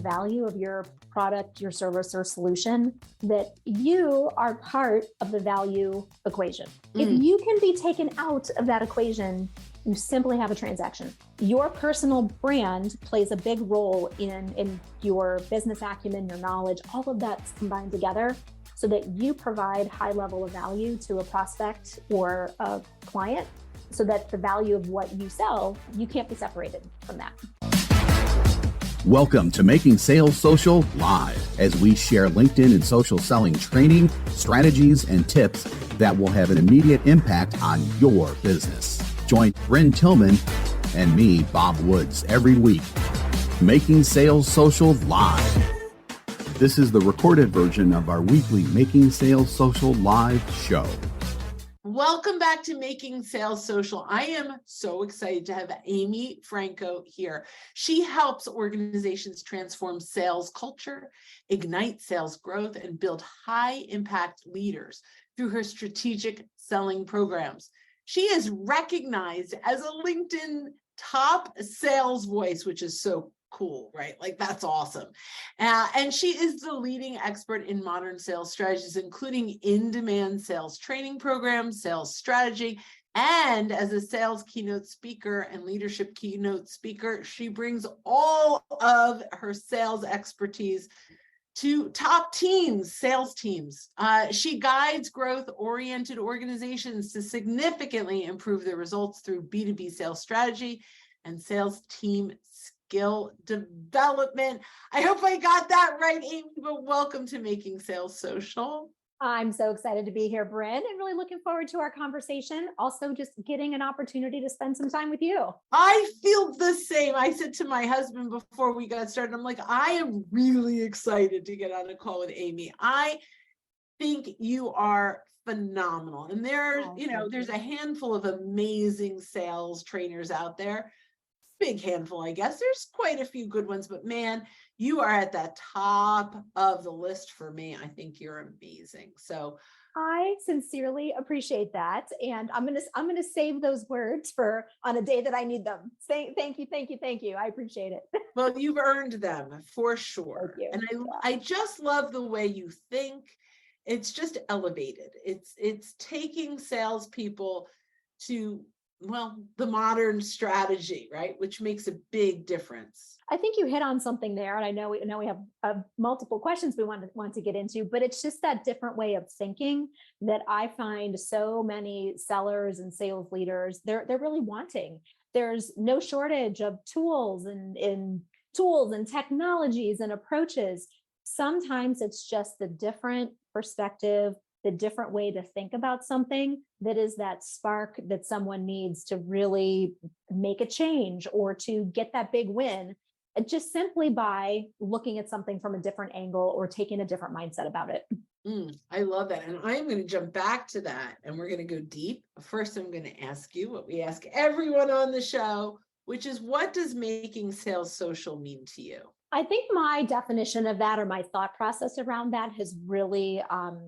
value of your product, your service, or solution, that you are part of the value equation. If you can be taken out of that equation, you simply have a transaction. Your personal brand plays a big role in your business acumen, your knowledge, all of that's combined together so that you provide high level of value to a prospect or a client, so that the value of what you sell, you can't be separated from that. Welcome to Making Sales Social Live, as we share LinkedIn and social selling training, strategies, and tips that will have an immediate impact on your business. Join Bryn Tillman and me, Bob Woods, every week. Making Sales Social Live. This is the recorded version of our weekly Making Sales Social Live show. Welcome back to Making Sales Social. I am so excited to have Amy Franko here. She helps organizations transform sales culture, ignite sales growth, and build high-impact leaders through her strategic selling programs. She is recognized as a LinkedIn top sales voice, which is so cool, right? Like, that's awesome. And she is the leading expert in modern sales strategies, including in-demand sales training programs, sales strategy, and as a sales keynote speaker and leadership keynote speaker, she brings all of her sales expertise to top teams, sales teams. She guides growth-oriented organizations to significantly improve their results through B2B sales strategy and sales team skill development. I hope I got that right, Amy, but welcome to Making Sales Social. I'm so excited to be here, Bryn, and really looking forward to our conversation. Also, just getting an opportunity to spend some time with you. I feel the same. I said to my husband before we got started, I'm like, I am really excited to get on a call with Amy. I think you are phenomenal. And there's a handful of amazing sales trainers out there. Big handful, I guess. There's quite a few good ones, but man, you are at the top of the list for me. I think you're amazing. So I sincerely appreciate that, and I'm gonna save those words for on a day that I need them. Thank you. I appreciate it. Well, you've earned them for sure. Thank you. And I just love the way you think. It's just elevated. It's taking salespeople to, well, the modern strategy, right? Which makes a big difference. I think you hit on something there, and I know we have multiple questions we want to get into, but it's just that different way of thinking that I find so many sellers and sales leaders they're really wanting. There's no shortage of tools and technologies and approaches. Sometimes it's just the different perspective, the different way to think about something that is that spark that someone needs to really make a change or to get that big win, just simply by looking at something from a different angle or taking a different mindset about it. I love that. And I'm going to jump back to that and we're going to go deep. First, I'm going to ask you what we ask everyone on the show, which is, what does making sales social mean to you? I think my definition of that, or my thought process around that, has really,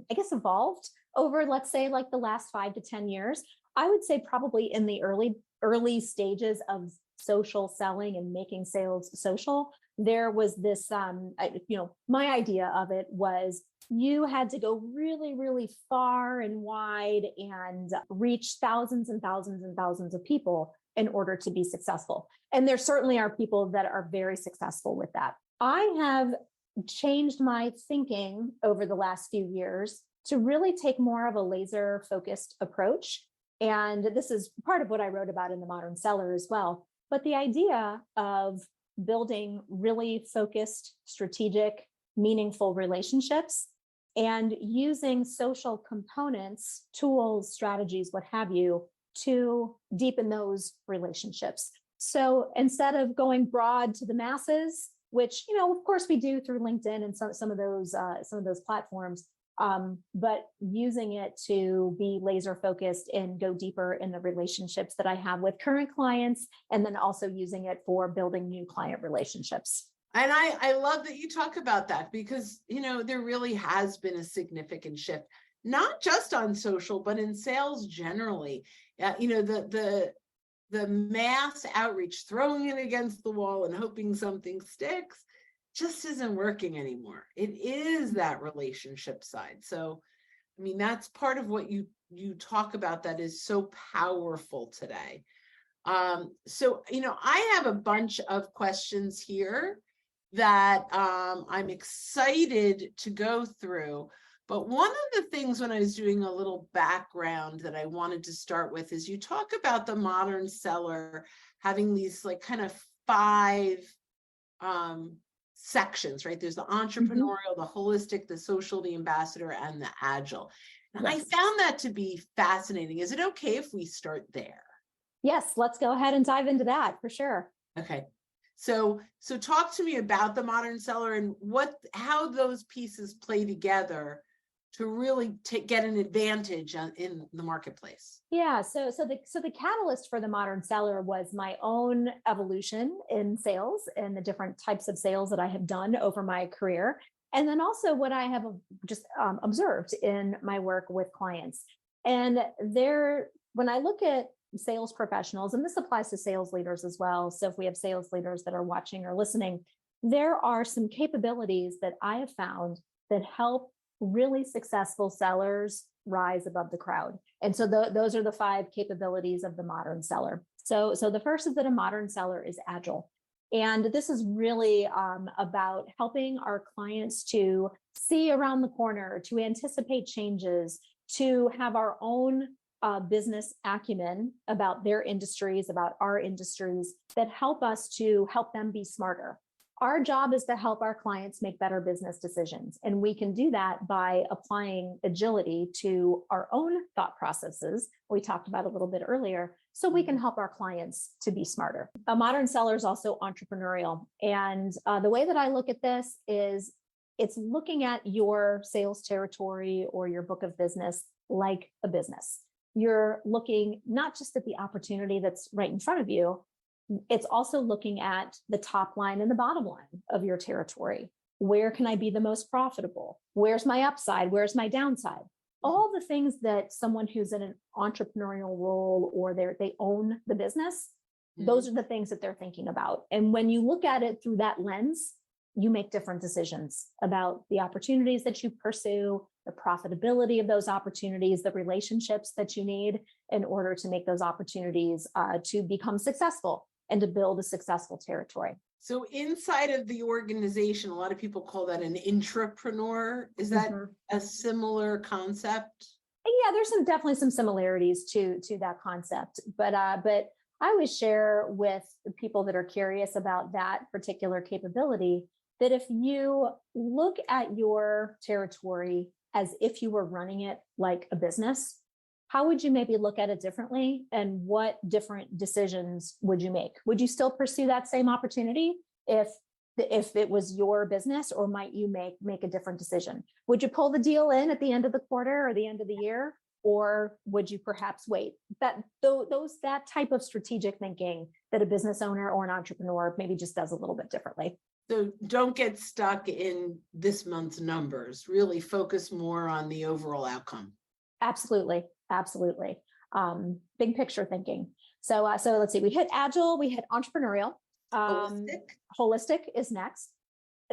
evolved over, let's say, like the last 5 to 10 years. I would say probably in the early stages of social selling and making sales social, there was this, my idea of it was you had to go really, really far and wide and reach thousands and thousands and thousands of people in order to be successful. And there certainly are people that are very successful with that. I have changed my thinking over the last few years to really take more of a laser focused approach. And this is part of what I wrote about in The Modern Seller as well. But the idea of building really focused, strategic, meaningful relationships and using social components, tools, strategies, what have you, to deepen those relationships. So instead of going broad to the masses, which, of course we do through LinkedIn and some of those platforms, but using it to be laser focused and go deeper in the relationships that I have with current clients, and then also using it for building new client relationships. And I love that you talk about that, because, there really has been a significant shift, not just on social, but in sales generally. The mass outreach, throwing it against the wall and hoping something sticks, just isn't working anymore. It is that relationship side. So, I mean, that's part of what you talk about that is so powerful today. So, I have a bunch of questions here that I'm excited to go through. But one of the things when I was doing a little background that I wanted to start with is you talk about the modern seller having these like kind of 5 sections, right? There's the entrepreneurial, the holistic, the social, the ambassador, and the agile. And I Yes. found that to be fascinating. Is it okay if we start there? Yes, let's go ahead and dive into that for sure. Okay. So talk to me about the modern seller and how those pieces play together to really get an advantage in the marketplace. Yeah, so the catalyst for the modern seller was my own evolution in sales and the different types of sales that I have done over my career, and then also what I have just observed in my work with clients. And when I look at sales professionals, and this applies to sales leaders as well. So if we have sales leaders that are watching or listening, there are some capabilities that I have found that help really successful sellers rise above the crowd. And so those are the 5 capabilities of the modern seller. So the first is that a modern seller is agile. And this is really about helping our clients to see around the corner, to anticipate changes, to have our own business acumen about their industries, about our industries that help us to help them be smarter. Our job is to help our clients make better business decisions. And we can do that by applying agility to our own thought processes, we talked about a little bit earlier, so we can help our clients to be smarter. A modern seller is also entrepreneurial. And the way that I look at this is it's looking at your sales territory or your book of business like a business. You're looking not just at the opportunity that's right in front of you, it's also looking at the top line and the bottom line of your territory. Where can I be the most profitable? Where's my upside? Where's my downside? All the things that someone who's in an entrepreneurial role or they own the business, those are the things that they're thinking about. And when you look at it through that lens, you make different decisions about the opportunities that you pursue, the profitability of those opportunities, the relationships that you need in order to make those opportunities to become successful and to build a successful territory. So inside of the organization, a lot of people call that an intrapreneur. Is that a similar concept? Yeah, there's definitely some similarities to that concept, but I always share with people that are curious about that particular capability that if you look at your territory as if you were running it like a business, how would you maybe look at it differently? And what different decisions would you make? Would you still pursue that same opportunity if it was your business, or might you make a different decision? Would you pull the deal in at the end of the quarter or the end of the year? Or would you perhaps wait? That type of strategic thinking that a business owner or an entrepreneur maybe just does a little bit differently. So don't get stuck in this month's numbers, really focus more on the overall outcome. Absolutely. Big picture thinking. So let's see, we hit agile, we hit entrepreneurial. Holistic is next.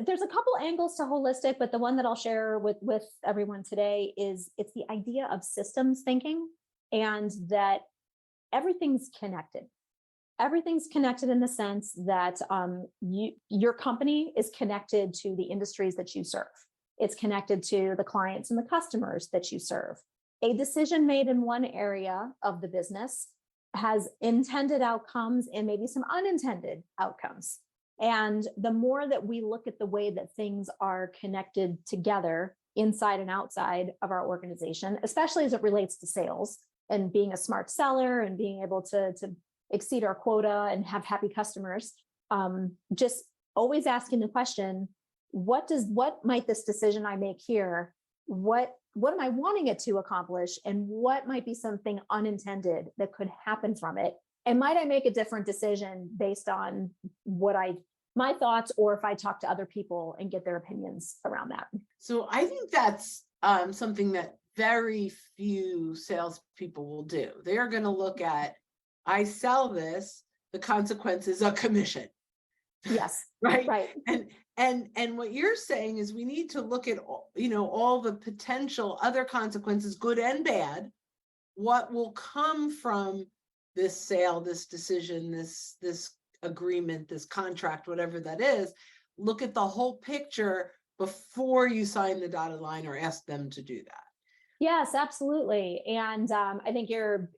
There's a couple angles to holistic, but the one that I'll share with everyone today is it's the idea of systems thinking, and that everything's connected. Everything's connected in the sense that your company is connected to the industries that you serve. It's connected to the clients and the customers that you serve. A decision made in one area of the business has intended outcomes and maybe some unintended outcomes. And the more that we look at the way that things are connected together inside and outside of our organization, especially as it relates to sales and being a smart seller and being able to exceed our quota and have happy customers, just always asking the question, what might this decision I make here, what am I wanting it to accomplish, and what might be something unintended that could happen from it? And might I make a different decision based on my thoughts, or if I talk to other people and get their opinions around that? So I think that's something that very few salespeople will do. They're going to look at, I sell this, the consequence is a commission. Yes. right? Right. And what you're saying is we need to look at all the potential other consequences, good and bad, what will come from this sale, this decision, this agreement, this contract, whatever that is. Look at the whole picture before you sign the dotted line or ask them to do that. Yes, absolutely. And I think your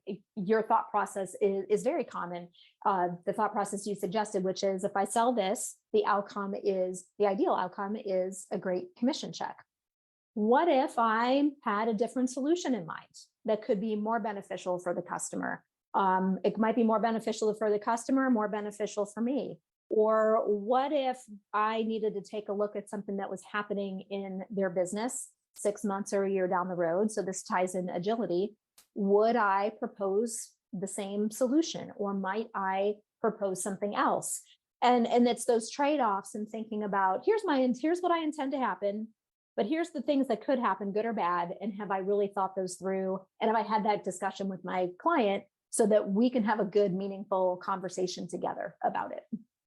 thought process is very common. The thought process you suggested, which is if I sell this, the ideal outcome is a great commission check. What if I had a different solution in mind that could be more beneficial for the customer? It might be more beneficial for the customer, more beneficial for me. Or what if I needed to take a look at something that was happening in their business 6 months or a year down the road? So this ties in agility. Would I propose the same solution, or might I propose something else? And it's those trade-offs and thinking about here's what I intend to happen, but here's the things that could happen, good or bad. And have I really thought those through? And have I had that discussion with my client so that we can have a good, meaningful conversation together about it?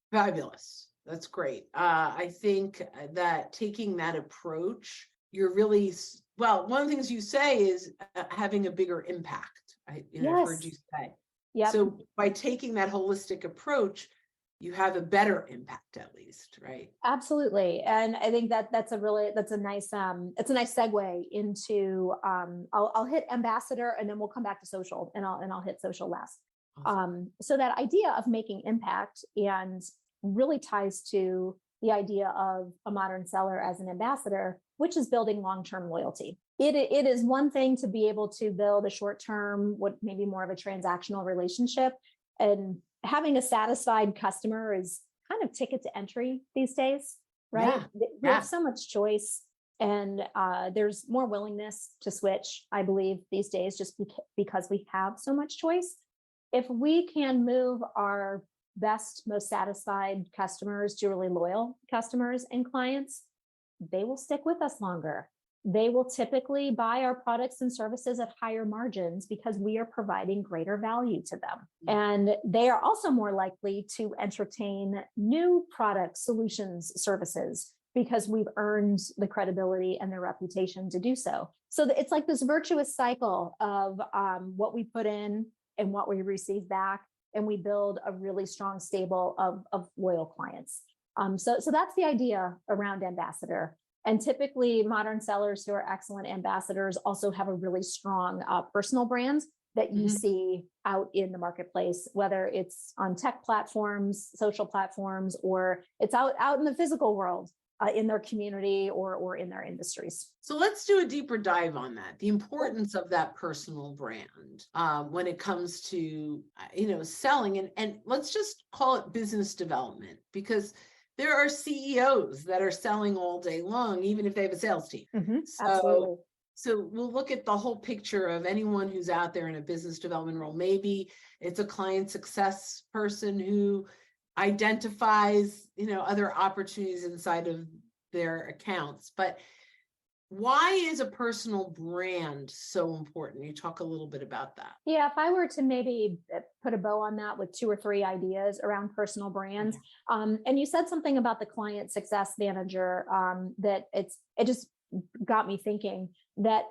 Fabulous. That's great. I think that taking that approach, you're really, well, one of the things you say is having a bigger impact. I've heard you say. Yep. So by taking that holistic approach, you have a better impact, at least, right? Absolutely. And I think that's a nice segue into I'll hit ambassador and then we'll come back to social, and I'll hit social last. Awesome. So that idea of making impact and really ties to the idea of a modern seller as an ambassador, which is building long-term loyalty. It is one thing to be able to build a short-term, what maybe more of a transactional relationship, and having a satisfied customer is kind of ticket to entry these days, right? We have so much choice, and there's more willingness to switch, I believe, these days, just because we have so much choice. If we can move our best, most satisfied customers to really loyal customers and clients, they will stick with us longer. They will typically buy our products and services at higher margins because we are providing greater value to them. And they are also more likely to entertain new products, solutions, services, because we've earned the credibility and the reputation to do so. So it's like this virtuous cycle of what we put in and what we receive back, and we build a really strong stable of loyal clients. So that's the idea around ambassador. And typically modern sellers who are excellent ambassadors also have a really strong personal brand that you see out in the marketplace, whether it's on tech platforms, social platforms, or it's out in the physical world, in their community or in their industries. So let's do a deeper dive on that. The importance of that personal brand when it comes to, selling, and let's just call it business development, because there are CEOs that are selling all day long, even if they have a sales team. Absolutely. So we'll look at the whole picture of anyone who's out there in a business development role. Maybe it's a client success person who identifies, other opportunities inside of their accounts. But why is a personal brand so important? You talk a little bit about that. Yeah, if I were to maybe put a bow on that with 2 or 3 ideas around personal brands, and you said something about the client success manager that it just got me thinking that,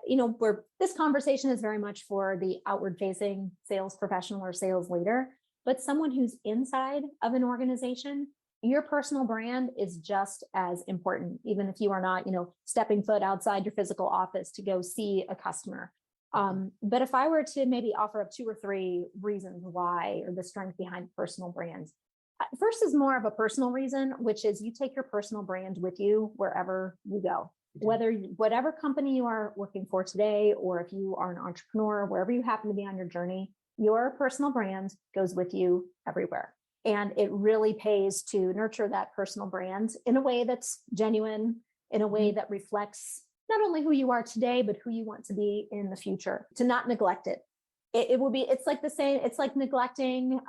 this conversation is very much for the outward facing sales professional or sales leader, but someone who's inside of an organization, your personal brand is just as important, even if you are not, stepping foot outside your physical office to go see a customer. But if I were to maybe offer up 2 or 3 reasons why, or the strength behind personal brands, first is more of a personal reason, which is you take your personal brand with you wherever you go, whatever company you are working for today, or if you are an entrepreneur, wherever you happen to be on your journey, your personal brand goes with you everywhere. And it really pays to nurture that personal brand in a way that's genuine, in a way that reflects not only who you are today, but who you want to be in the future, to not neglect it. It's like neglecting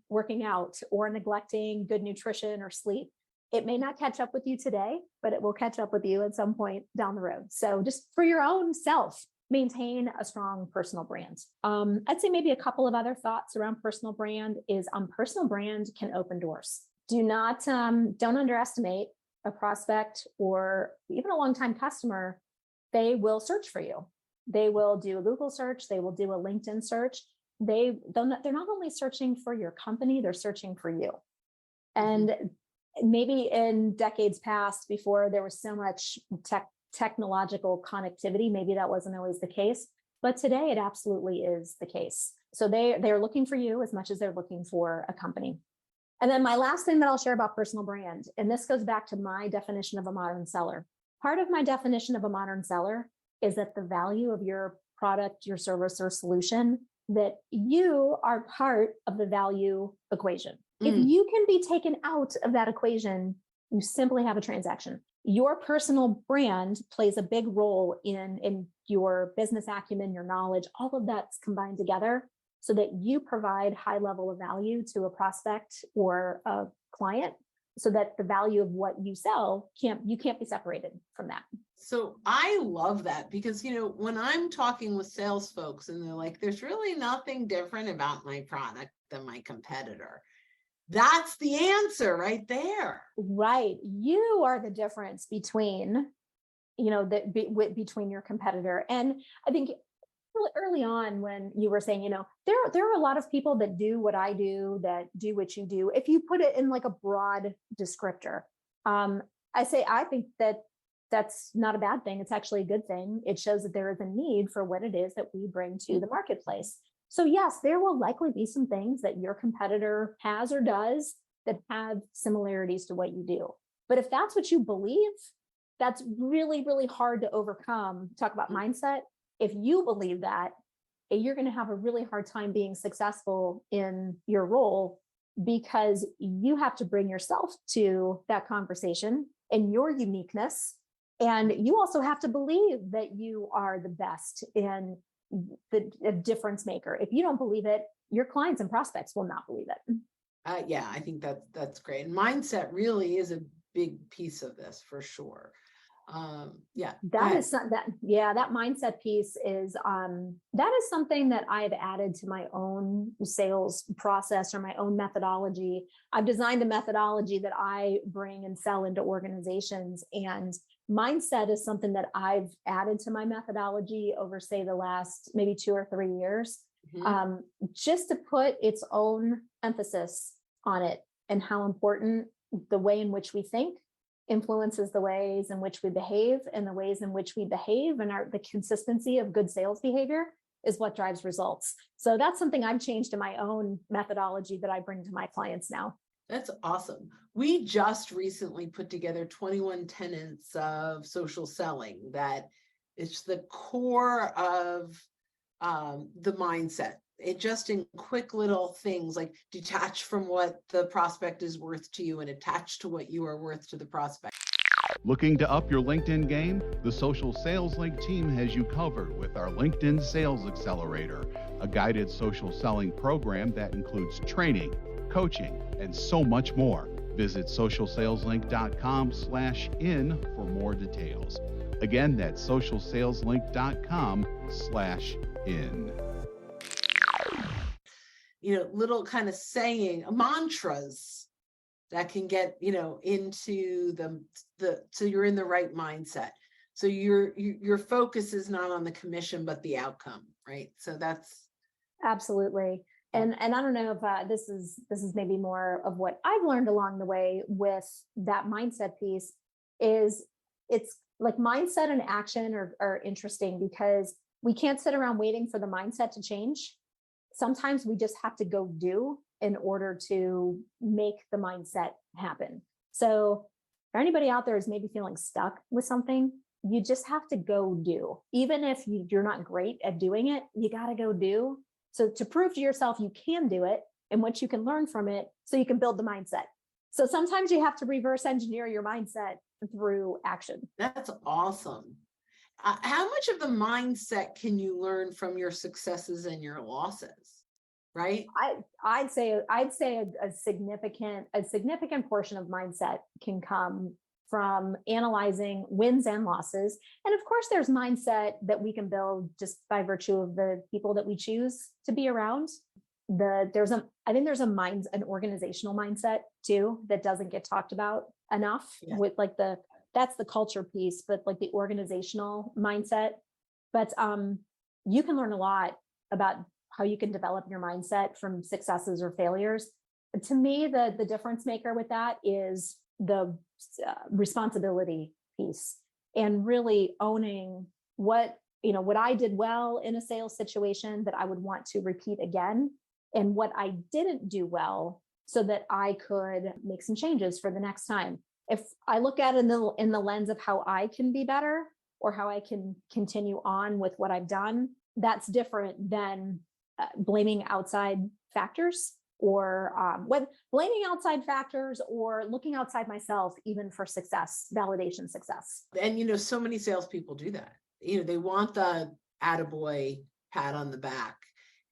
working out or neglecting good nutrition or sleep. It may not catch up with you today, but it will catch up with you at some point down the road. So just for your own self, maintain a strong personal brand. I'd say maybe a couple of other thoughts around personal brand is personal brand can open doors. Don't underestimate a prospect or even a longtime customer. They will search for you. They will do a Google search. They will do a LinkedIn search. They're not only searching for your company, they're searching for you. And maybe in decades past, before there was so much technological connectivity, maybe that wasn't always the case. But today it absolutely is the case. So they're looking for you as much as they're looking for a company. And then my last thing that I'll share about personal brand, and this goes back to my definition of a modern seller. Part of my definition of a modern seller is that the value of your product, your service, or solution, that you are part of the value equation. If you can be taken out of that equation, you simply have a transaction. Your personal brand plays a big role in your business acumen, your knowledge, all of that's combined together so that you provide high level of value to a prospect or a client, so that the value of what you sell you can't be separated from that. So I love that because, when I'm talking with sales folks and they're like, there's really nothing different about my product than my competitor. That's the answer right there. Right. You are the difference between, between your competitor. And I think really early on when you were saying, there are a lot of people that do what I do, that do what you do. If you put it in like a broad descriptor, I think that's not a bad thing. It's actually a good thing. It shows that there is a need for what it is that we bring to the marketplace. So yes, there will likely be some things that your competitor has or does that have similarities to what you do. But if that's what you believe, that's really, really hard to overcome. Talk about mindset. If you believe that, you're going to have a really hard time being successful in your role, because you have to bring yourself to that conversation and your uniqueness. And you also have to believe that you are the best and a difference maker. If you don't believe it, your clients and prospects will not believe it. Yeah, I think that's great. And mindset really is a big piece of this for sure. That mindset piece is that is something that I've added to my own sales process or my own methodology. I've designed a methodology that I bring and sell into organizations, and mindset is something that I've added to my methodology over, say, the last maybe 2 or 3 years, just to put its own emphasis on it, and how important the way in which we think influences the ways in which we behave, and the ways in which we behave and the consistency of good sales behavior is what drives results. So that's something I've changed in my own methodology that I bring to my clients now. That's awesome. We just recently put together 21 tenets of social selling that it's the core of the mindset. It just in quick little things like detach from what the prospect is worth to you and attach to what you are worth to the prospect. Looking to up your LinkedIn game? The Social Sales Link team has you covered with our LinkedIn Sales Accelerator, a guided social selling program that includes training, coaching, and so much more. Visit socialsaleslink.com/in for more details. Again, that's socialsaleslink.com/in. Little kind of saying mantras that can get, into so you're in the right mindset. So your focus is not on the commission, but the outcome, right? So that's absolutely. And I don't know if this is maybe more of what I've learned along the way with that mindset piece. Is it's like mindset and action are interesting, because we can't sit around waiting for the mindset to change. Sometimes we just have to go do in order to make the mindset happen. So for anybody out there who's maybe feeling stuck with something, you just have to go do. Even if you're not great at doing it, you got to go do. So to prove to yourself you can do it and what you can learn from it, so you can build the mindset. So sometimes you have to reverse engineer your mindset through action. That's awesome. How much of the mindset can you learn from your successes and your losses? Right? I'd say a significant portion of mindset can come from analyzing wins and losses. And of course, there's mindset that we can build just by virtue of the people that we choose to be around. I think there's an organizational mindset too that doesn't get talked about enough Yeah. with like that's the culture piece, but like the organizational mindset. But you can learn a lot about how you can develop your mindset from successes or failures. To me, the difference maker with that is the responsibility piece and really owning what I did well in a sales situation that I would want to repeat again, and what I didn't do well so that I could make some changes for the next time. If I look at it in the lens of how I can be better or how I can continue on with what I've done, that's different than blaming outside factors or when blaming outside factors or looking outside myself, even for success, validation success. And so many salespeople do that. They want the attaboy pat on the back.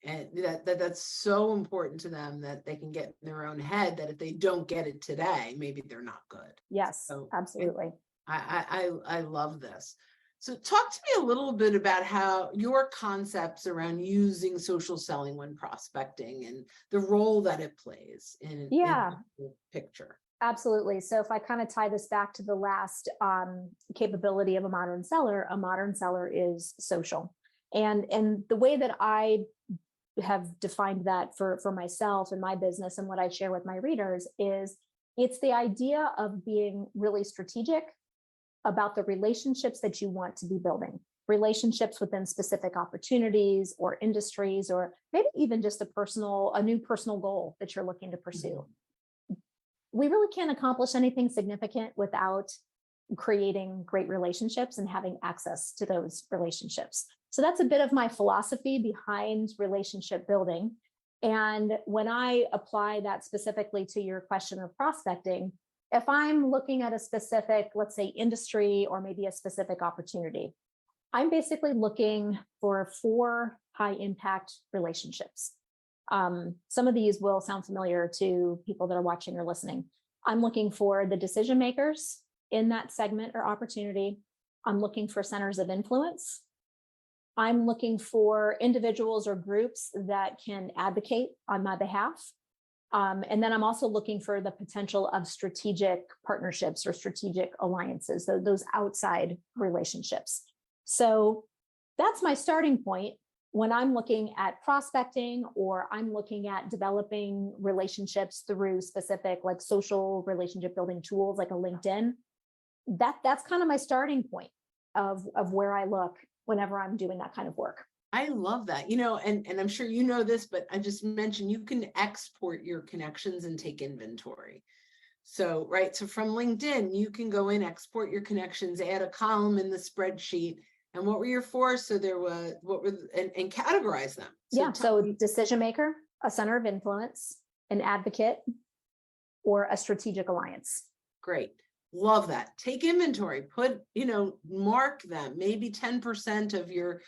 And that's so important to them that they can get in their own head that if they don't get it today, maybe they're not good. Yes, So absolutely. I love this. So talk to me a little bit about how your concepts around using social selling when prospecting and the role that it plays in the picture. Absolutely. So if I kind of tie this back to the last capability of a modern seller is social. And the way that I have defined that for myself and my business and what I share with my readers is it's the idea of being really strategic about the relationships that you want to be building, relationships within specific opportunities or industries, or maybe even just a new personal goal that you're looking to pursue. We really can't accomplish anything significant without creating great relationships and having access to those relationships. So that's a bit of my philosophy behind relationship building. And when I apply that specifically to your question of prospecting, if I'm looking at a specific, let's say, industry or maybe a specific opportunity, I'm basically looking for 4 high impact relationships. Some of these will sound familiar to people that are watching or listening. I'm looking for the decision makers in that segment or opportunity. I'm looking for centers of influence. I'm looking for individuals or groups that can advocate on my behalf. And then I'm also looking for the potential of strategic partnerships or strategic alliances, those outside relationships. So that's my starting point when I'm looking at prospecting or I'm looking at developing relationships through specific like social relationship building tools like a LinkedIn. That's kind of my starting point of where I look whenever I'm doing that kind of work. I love that, and I'm sure you know this, but I just mentioned you can export your connections and take inventory. So, right. So from LinkedIn, you can go in, export your connections, add a column in the spreadsheet. And what were your 4? So and categorize them. So decision maker, a center of influence, an advocate, or a strategic alliance. Great. Love that. Take inventory, mark them, maybe 10% of your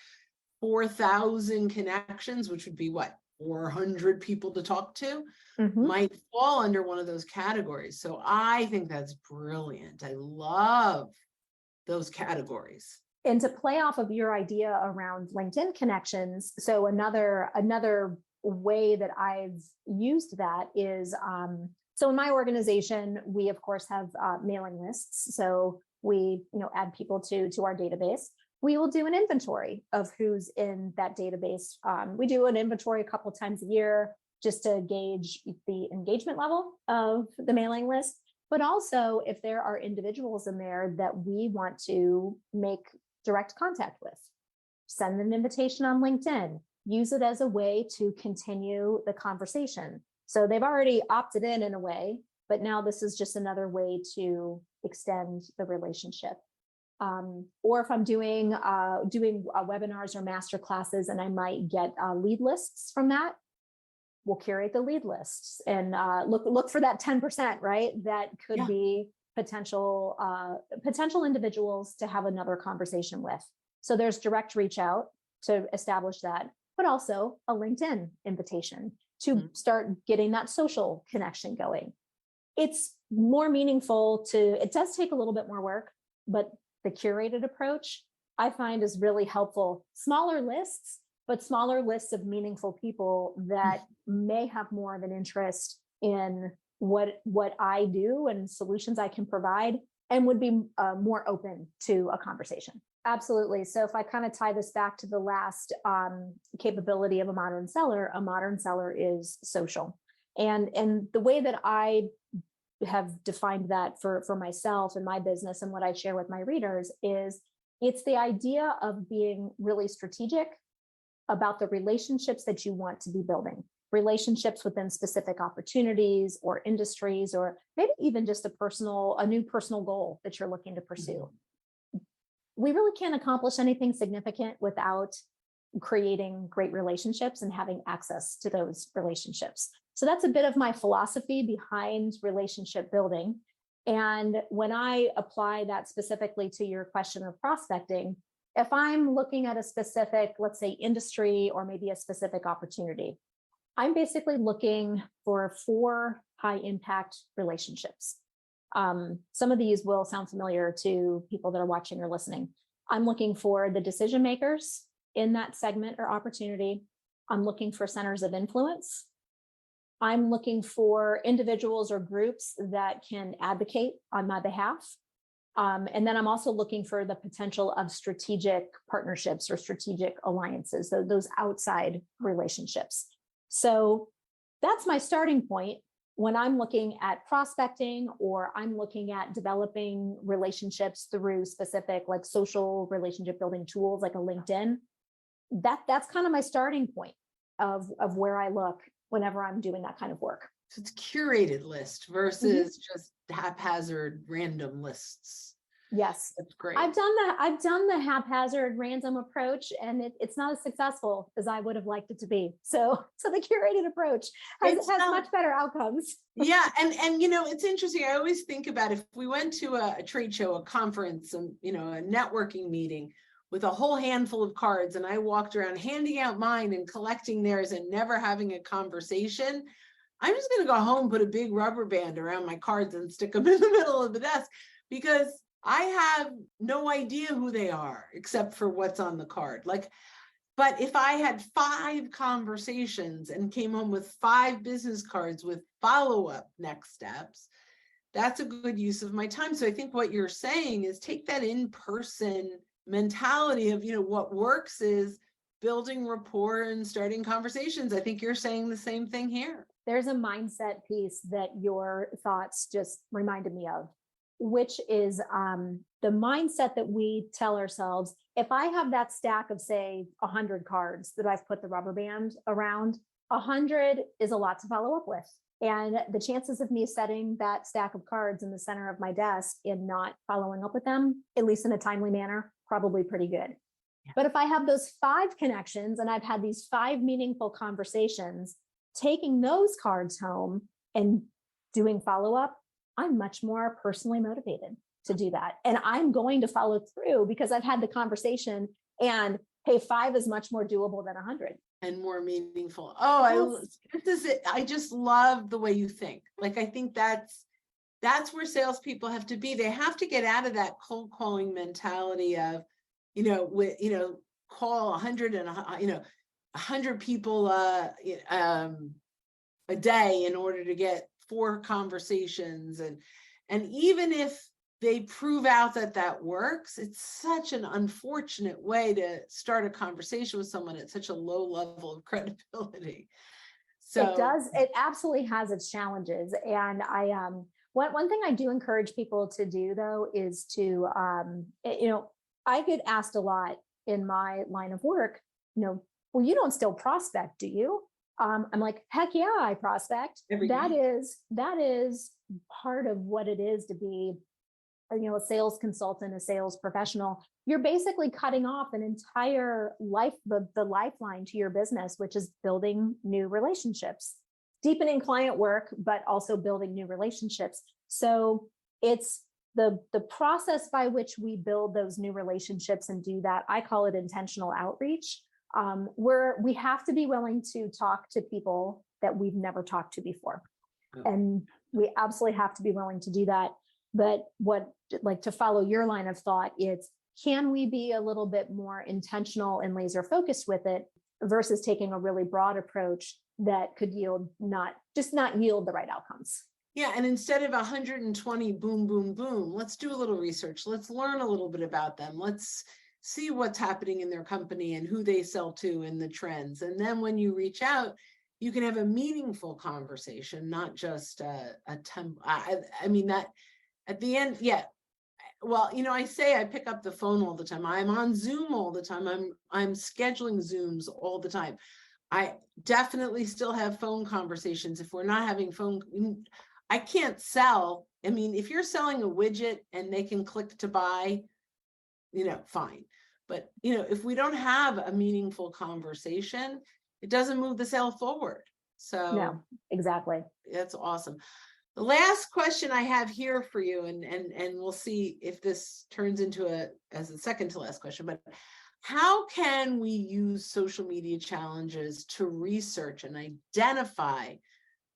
4,000 connections, which would be 400 people to talk to, might fall under one of those categories. So I think that's brilliant. I love those categories. And to play off of your idea around LinkedIn connections, so another way that I've used that is, so in my organization, we of course have mailing lists. So we add people to our database. We will do an inventory of who's in that database. We do an inventory a couple of times a year just to gauge the engagement level of the mailing list, but also if there are individuals in there that we want to make direct contact with, send an invitation on LinkedIn, use it as a way to continue the conversation. So they've already opted in a way, but now this is just another way to extend the relationship. Or if I'm doing webinars or master classes and I might get lead lists from that, we'll curate the lead lists and look for that 10%, right? That could be potential individuals to have another conversation with. So there's direct reach out to establish that, but also a LinkedIn invitation to start getting that social connection going. It's more meaningful it does take a little bit more work, but the curated approach I find is really helpful. Smaller lists but smaller lists of meaningful people that may have more of an interest in what I do and solutions I can provide, and would be more open to a conversation. Absolutely. So if I kind of tie this back to the last capability of a modern seller is social. And the way that I have defined that for myself and my business and what I share with my readers is it's the idea of being really strategic about the relationships that you want to be building, relationships within specific opportunities or industries, or maybe even just a new personal goal that you're looking to pursue. We really can't accomplish anything significant without creating great relationships and having access to those relationships. So that's a bit of my philosophy behind relationship building. And when I apply that specifically to your question of prospecting, if I'm looking at a specific, let's say, industry or maybe a specific opportunity, I'm basically looking for 4 high impact relationships. Some of these will sound familiar to people that are watching or listening. I'm looking for the decision makers in that segment or opportunity. I'm looking for centers of influence. I'm looking for individuals or groups that can advocate on my behalf. And then I'm also looking for the potential of strategic partnerships or strategic alliances, those outside relationships. So that's my starting point when I'm looking at prospecting, or I'm looking at developing relationships through specific like social relationship building tools like a LinkedIn. That's kind of my starting point of where I look whenever I'm doing that kind of work. So it's curated list versus just haphazard random lists. Yes, That's great. I've done the haphazard random approach, and it's not as successful as I would have liked it to be. So the curated approach has much better outcomes. Yeah, and it's interesting. I always think about if we went to a trade show, a conference, and a networking meeting with a whole handful of cards, and I walked around handing out mine and collecting theirs and never having a conversation, I'm just going to go home, put a big rubber band around my cards and stick them in the middle of the desk, because I have no idea who they are except for what's on the card. But if I had 5 conversations and came home with 5 business cards with follow-up next steps, that's a good use of my time. So I think what you're saying is take that in-person mentality of, what works is building rapport and starting conversations. I think you're saying the same thing here. There's a mindset piece that your thoughts just reminded me of, which is the mindset that we tell ourselves, if I have that stack of, say, 100 cards that I've put the rubber band around, 100 is a lot to follow up with. And the chances of me setting that stack of cards in the center of my desk and not following up with them, at least in a timely manner, probably pretty good. Yeah. But if I have those 5 connections and I've had these 5 meaningful conversations, taking those cards home and doing follow-up, I'm much more personally motivated to do that. And I'm going to follow through because I've had the conversation, and hey, 5 is much more doable than 100. And more meaningful. Oh, I just love the way you think. I think that's where salespeople have to be. They have to get out of that cold calling mentality of, call 100 and 100 people a day in order to get 4 conversations. And even if they prove out that works, it's such an unfortunate way to start a conversation with someone at such a low level of credibility. So it absolutely has its challenges. And one thing I do encourage people to do, though, is to, I get asked a lot in my line of work, well, you don't still prospect, do you? I'm like, heck yeah, I prospect. That is part of what it is to be, a sales consultant, a sales professional. You're basically cutting off an entire the lifeline to your business, which is building new relationships, deepening client work, but also building new relationships. So it's the process by which we build those new relationships and do that. I call it intentional outreach. We have to be willing to talk to people that we've never talked to before. And we absolutely have to be willing to do that. But to follow your line of thought, it's, can we be a little bit more intentional and laser focused with it? versus taking a really broad approach that could yield not yield the right outcomes. Yeah, and instead of 120 boom, boom, boom, let's do a little research. Let's learn a little bit about them. Let's see what's happening in their company and who they sell to and the trends. And then when you reach out, you can have a meaningful conversation, not just I mean, that at the end, yeah. Well, I say I pick up the phone all the time. I'm on Zoom all the time. I'm scheduling Zooms all the time. I definitely still have phone conversations. If we're not having phone, I can't sell. I mean, if you're selling a widget and they can click to buy, fine. But, if we don't have a meaningful conversation, it doesn't move the sale forward. So No, exactly. That's awesome. The last question I have here for you, and we'll see if this turns into as a second to last question, but how can we use social media challenges to research and identify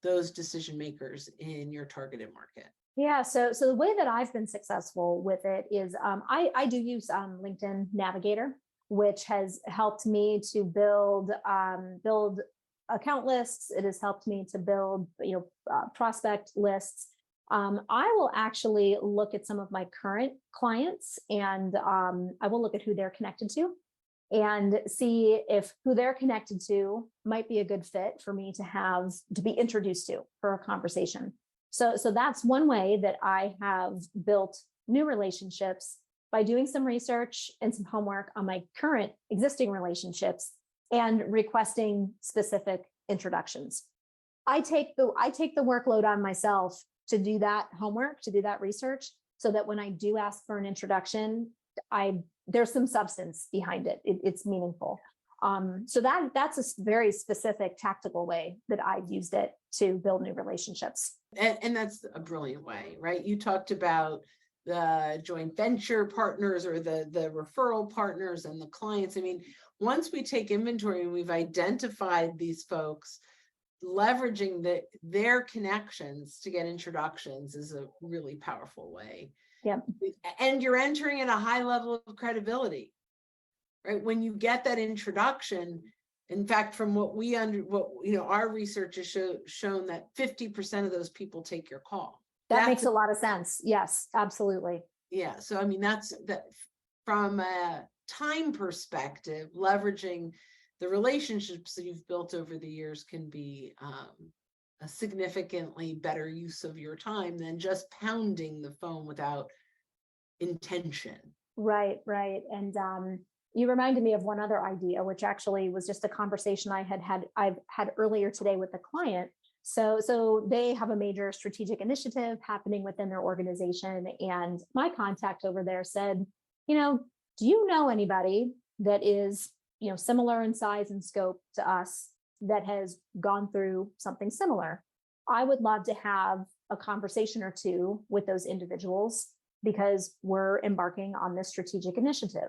those decision makers in your targeted market? Yeah, so the way that I've been successful with it is I do use LinkedIn Navigator, which has helped me to build account lists. It has helped me to build prospect lists. I will actually look at some of my current clients, and I will look at who they're connected to and see if who they're connected to might be a good fit for me to be introduced to for a conversation. So that's one way that I have built new relationships by doing some research and some homework on my current existing relationships and requesting specific introductions. I take the workload on myself to do that homework, to do that research, so that when I do ask for an introduction, there's some substance behind it. It's meaningful. So that's a very specific tactical way that I've used it to build new relationships. And that's a brilliant way, right? You talked about the joint venture partners or the referral partners and the clients. I mean, once we take inventory and we've identified these folks, leveraging their connections to get introductions is a really powerful way. Yeah. And you're entering at a high level of credibility, right? When you get that introduction, in fact, from what our research has shown that 50% of those people take your call. That makes a lot of sense. Yes, absolutely. Yeah. So, I mean, that's that from a time perspective, leveraging the relationships that you've built over the years can be a significantly better use of your time than just pounding the phone without intention. Right. And you reminded me of one other idea, which actually was just a conversation I've had earlier today with a client. So they have a major strategic initiative happening within their organization. And my contact over there said, do you know anybody that is, similar in size and scope to us that has gone through something similar? I would love to have a conversation or two with those individuals because we're embarking on this strategic initiative.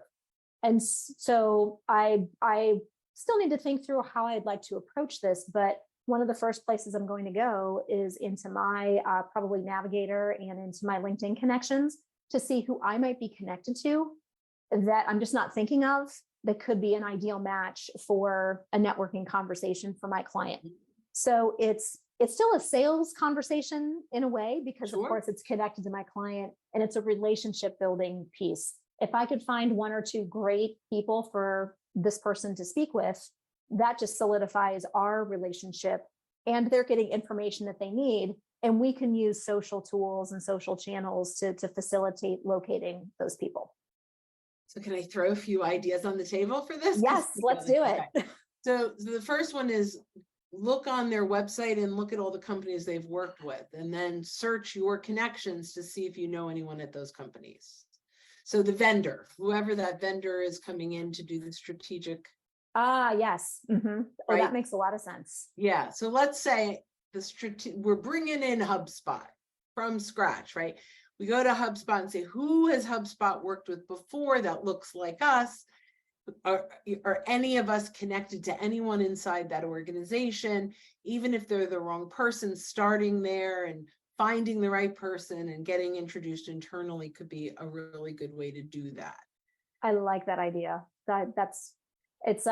And so I still need to think through how I'd like to approach this, but one of the first places I'm going to go is into my probably Navigator and into my LinkedIn connections to see who I might be connected to that I'm just not thinking of that could be an ideal match for a networking conversation for my client. So it's still a sales conversation in a way, because Sure. Of course it's connected to my client and it's a relationship building piece. If I could find one or two great people for this person to speak with, that just solidifies our relationship and they're getting information that they need. And we can use social tools and social channels to facilitate locating those people. So can I throw a few ideas on the table for this? Yes, let's do it. Okay. So the first one is look on their website and look at all the companies they've worked with, and then search your connections to see if you know anyone at those companies. So the vendor, whoever that vendor is coming in to do the strategic. Yes. Mm-hmm. Oh, Right? that makes a lot of sense. Yeah. So let's say we're bringing in HubSpot from scratch, right? We go to HubSpot and say, who has HubSpot worked with before that looks like us? Are any of us connected to anyone inside that organization? Even if they're the wrong person, starting there and finding the right person and getting introduced internally could be a really good way to do that. I like that idea. That's It's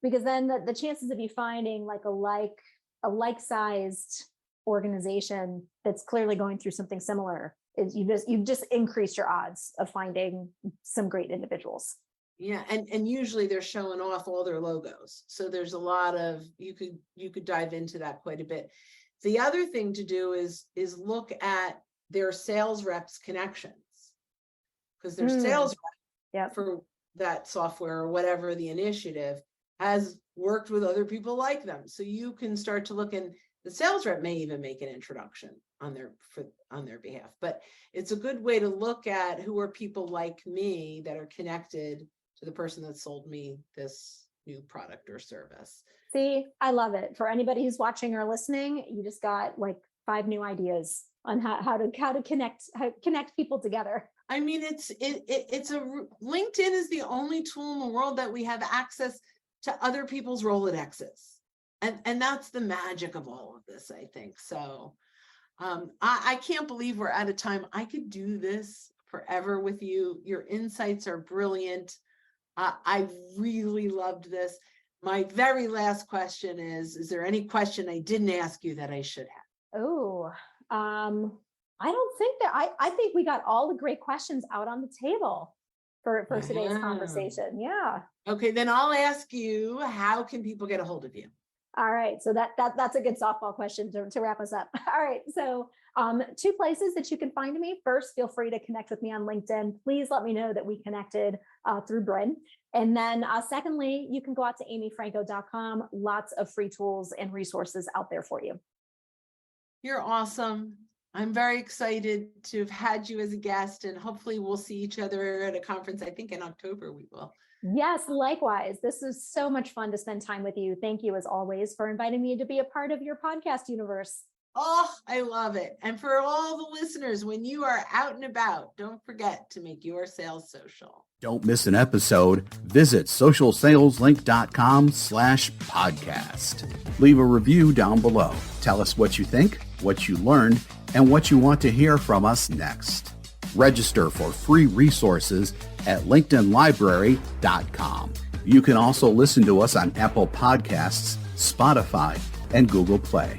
because then the chances of you finding like a like-sized organization that's clearly going through something similar is you've just increased your odds of finding some great individuals. Yeah, and usually they're showing off all their logos. So there's a lot of, you could dive into that quite a bit. The other thing to do is look at their sales reps connections, because their sales rep for that software or whatever the initiative has worked with other people like them. So you can start to look, and the sales rep may even make an introduction on their behalf. But it's a good way to look at who are people like me that are connected to the person that sold me this new product or service. See, I love it. For anybody who's watching or listening, you just got like 5 new ideas on how to connect people together. I mean, LinkedIn is the only tool in the world that we have access to other people's Rolodexes. And that's the magic of all of this, I think. So I can't believe we're out of time. I could do this forever with you. Your insights are brilliant. I really loved this. My very last question is there any question I didn't ask you that I should have? Oh, I don't think that I think we got all the great questions out on the table for today's conversation. Yeah. Okay, then I'll ask you, how can people get a hold of you? All right. So that's a good softball question to wrap us up. All right. So 2 places that you can find me. First, feel free to connect with me on LinkedIn. Please let me know that we connected through Bryn. And then secondly, you can go out to amyfranko.com. Lots of free tools and resources out there for you. You're awesome. I'm very excited to have had you as a guest, and hopefully we'll see each other at a conference. I think in October we will. Yes, likewise. This is so much fun to spend time with you. Thank you, as always, for inviting me to be a part of your podcast universe. Oh, I love it. And for all the listeners, when you are out and about, don't forget to make your sales social. Don't miss an episode. Visit socialsaleslink.com/podcast. Leave a review down below. Tell us what you think, what you learned, and what you want to hear from us next. Register for free resources at linkedinlibrary.com. You can also listen to us on Apple Podcasts, Spotify, and Google Play.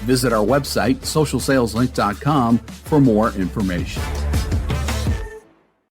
Visit our website, socialsaleslink.com, for more information.